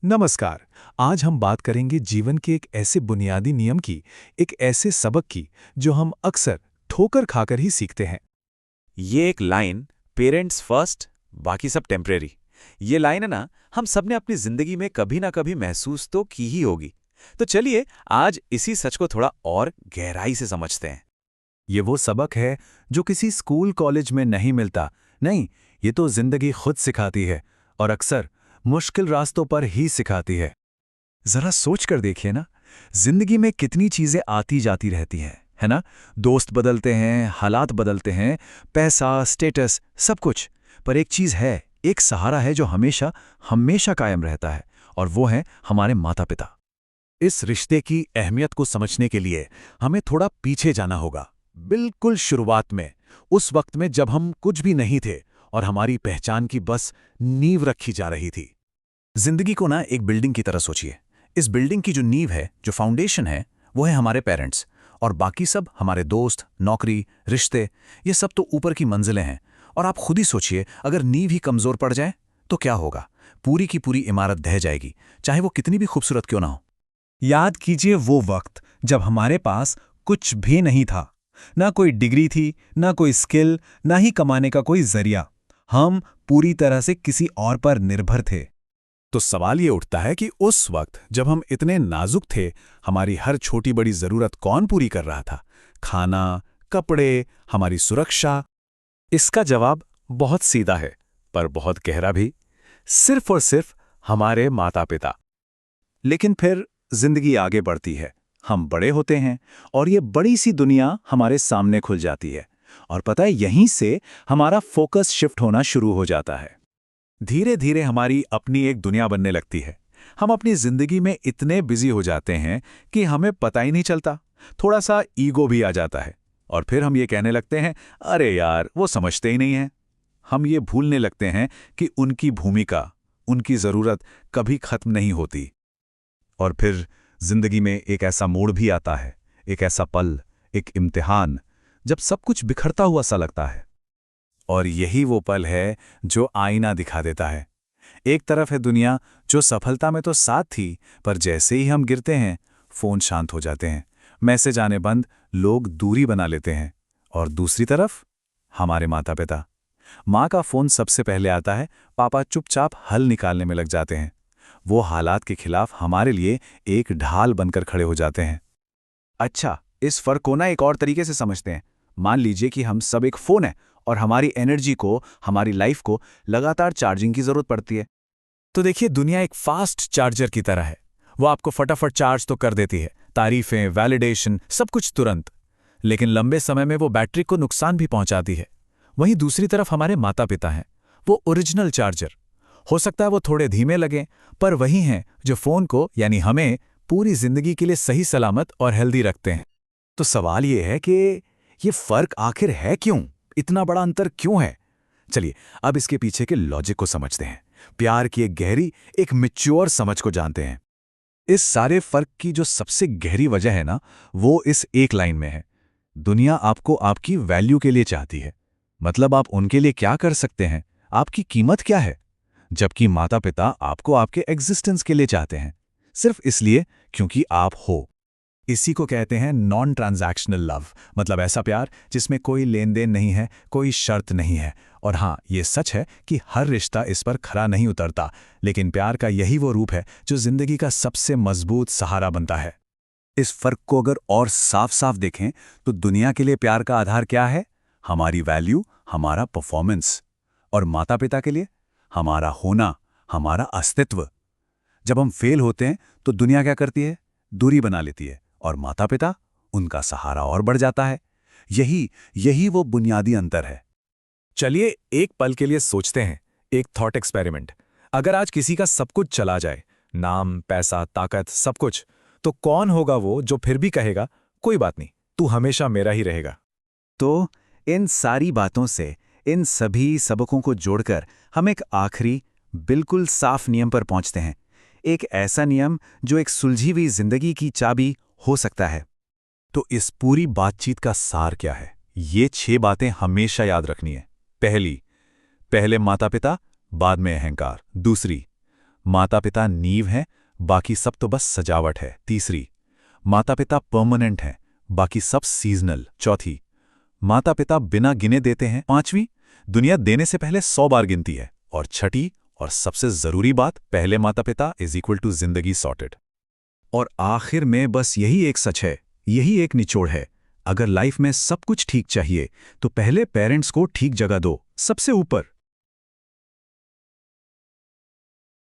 नमस्कार। आज हम बात करेंगे जीवन के एक ऐसे बुनियादी नियम की, एक ऐसे सबक की जो हम अक्सर ठोकर खाकर ही सीखते हैं। ये एक लाइन पेरेंट्स फर्स्ट बाकी सब टेम्परेरी। ये लाइन है ना, हम सबने अपनी जिंदगी में कभी ना कभी महसूस तो की ही होगी। तो चलिए आज इसी सच को थोड़ा और गहराई से समझते हैं। ये वो सबक है जो किसी स्कूल कॉलेज में नहीं मिलता। नहीं, ये तो जिंदगी खुद सिखाती है और अक्सर मुश्किल रास्तों पर ही सिखाती है। जरा सोच कर देखिए ना, जिंदगी में कितनी चीजें आती जाती रहती हैं, है ना। दोस्त बदलते हैं, हालात बदलते हैं, पैसा, स्टेटस, सब कुछ। पर एक चीज है, एक सहारा है जो हमेशा हमेशा कायम रहता है, और वो है हमारे माता पिता। इस रिश्ते की अहमियत को समझने के लिए हमें थोड़ा पीछे जाना होगा, बिल्कुल शुरुआत में, उस वक्त में जब हम कुछ भी नहीं थे और हमारी पहचान की बस नींव रखी जा रही थी। जिंदगी को ना एक बिल्डिंग की तरह सोचिए। इस बिल्डिंग की जो नींव है, जो फाउंडेशन है, वो है हमारे पेरेंट्स, और बाकी सब हमारे दोस्त, नौकरी, रिश्ते, ये सब तो ऊपर की मंजिलें हैं। और आप खुद ही सोचिए, अगर नींव ही कमजोर पड़ जाए तो क्या होगा? पूरी की पूरी इमारत ढह जाएगी, चाहे वो कितनी भी खूबसूरत क्यों ना हो। याद कीजिए वो वक्त जब हमारे पास कुछ भी नहीं था। ना कोई डिग्री थी, ना कोई स्किल, ना ही कमाने का कोई जरिया। हम पूरी तरह से किसी और पर निर्भर थे। तो सवाल ये उठता है कि उस वक्त जब हम इतने नाजुक थे, हमारी हर छोटी बड़ी जरूरत कौन पूरी कर रहा था? खाना, कपड़े, हमारी सुरक्षा? इसका जवाब बहुत सीधा है, पर बहुत गहरा भी। सिर्फ और सिर्फ हमारे माता पिता। लेकिन फिर जिंदगी आगे बढ़ती है, हम बड़े होते हैं, और ये बड़ी सी दुनिया हमारे सामने खुल जाती है। और पता है, यहीं से हमारा फोकस शिफ्ट होना शुरू हो जाता है। धीरे धीरे हमारी अपनी एक दुनिया बनने लगती है। हम अपनी जिंदगी में इतने बिजी हो जाते हैं कि हमें पता ही नहीं चलता। थोड़ा सा ईगो भी आ जाता है, और फिर हम ये कहने लगते हैं, अरे यार, वो समझते ही नहीं है। हम ये भूलने लगते हैं कि उनकी भूमिका, उनकी जरूरत कभी खत्म नहीं होती। और फिर जिंदगी में एक ऐसा मोड़ भी आता है, एक ऐसा पल, एक इम्तिहान, जब सब कुछ बिखरता हुआ सा लगता है। और यही वो पल है जो आईना दिखा देता है। एक तरफ है दुनिया जो सफलता में तो साथ थी, पर जैसे ही हम गिरते हैं, फोन शांत हो जाते हैं, मैसेज आने बंद, लोग दूरी बना लेते हैं। और दूसरी तरफ हमारे माता पिता। माँ का फोन सबसे पहले आता है, पापा चुपचाप हल निकालने में लग जाते हैं। वो हालात के खिलाफ हमारे लिए एक ढाल बनकर खड़े हो जाते हैं। अच्छा, इस फर्क को ना एक और तरीके से समझते हैं। मान लीजिए कि हम सब एक फोन है, और हमारी एनर्जी को, हमारी लाइफ को लगातार चार्जिंग की जरूरत पड़ती है। तो देखिए, दुनिया एक फास्ट चार्जर की तरह है। वो आपको फटाफट चार्ज तो कर देती है, तारीफें, वैलिडेशन, सब कुछ तुरंत। लेकिन लंबे समय में वो बैटरी को नुकसान भी पहुंचाती है। वहीं दूसरी तरफ हमारे माता पिता हैं, वो ओरिजिनल चार्जर। हो सकता है वो थोड़े धीमे लगें, पर वही हैं जो फोन को, यानी हमें, पूरी जिंदगी के लिए सही सलामत और हेल्दी रखते हैं। तो सवाल ये है कि ये फर्क आखिर है क्यों? इतना बड़ा अंतर क्यों है? चलिए अब इसके पीछे के लॉजिक को समझते हैं। प्यार की एक गहरी, एक मैच्योर समझ को जानते हैं। इस सारे फर्क की जो सबसे गहरी वजह है ना, वो इस एक लाइन में है। दुनिया आपको आपकी वैल्यू के लिए चाहती है, मतलब आप उनके लिए क्या कर सकते हैं, आपकी कीमत क्या है। जबकि माता पिता आपको आपके एग्जिस्टेंस के लिए चाहते हैं, सिर्फ इसलिए क्योंकि आप हो। इसी को कहते हैं नॉन ट्रांजैक्शनल लव, मतलब ऐसा प्यार जिसमें कोई लेन देन नहीं है, कोई शर्त नहीं है। और हाँ, ये सच है कि हर रिश्ता इस पर खरा नहीं उतरता, लेकिन प्यार का यही वो रूप है जो जिंदगी का सबसे मजबूत सहारा बनता है। इस फर्क को अगर और साफ साफ देखें तो दुनिया के लिए प्यार का आधार क्या है? हमारी वैल्यू, हमारा परफॉर्मेंस। और माता पिता के लिए हमारा होना, हमारा अस्तित्व। जब हम फेल होते हैं तो दुनिया क्या करती है? दूरी बना लेती है, और माता पिता, उनका सहारा और बढ़ जाता है। यही यही वो बुनियादी अंतर है। चलिए एक पल के लिए सोचते हैं, एक थॉट एक्सपेरिमेंट। अगर आज किसी का सब कुछ चला जाए, नाम, पैसा, ताकत, सब कुछ, तो कौन होगा वो जो फिर भी कहेगा, कोई बात नहीं, तू हमेशा मेरा ही रहेगा? तो इन सारी बातों से, इन सभी सबकों को जोड़कर हम एक आखिरी, बिल्कुल साफ नियम पर पहुंचते हैं। एक ऐसा नियम जो एक सुलझी हुई जिंदगी की चाबी हो सकता है। तो इस पूरी बातचीत का सार क्या है? ये 6 बातें हमेशा याद रखनी है। पहली, पहले माता पिता, बाद में अहंकार। दूसरी, माता पिता नींव हैं, बाकी सब तो बस सजावट है। तीसरी, माता पिता परमानेंट हैं, बाकी सब सीजनल। चौथी, माता पिता बिना गिने देते हैं। पांचवीं, दुनिया देने से पहले 100 बार गिनती है। और छठी और सबसे जरूरी बात, पहले माता पिता इज इक्वल टू जिंदगी सॉर्टेड। और आखिर में बस यही एक सच है, यही एक निचोड़ है। अगर लाइफ में सब कुछ ठीक चाहिए तो पहले पेरेंट्स को ठीक जगह दो, सबसे ऊपर।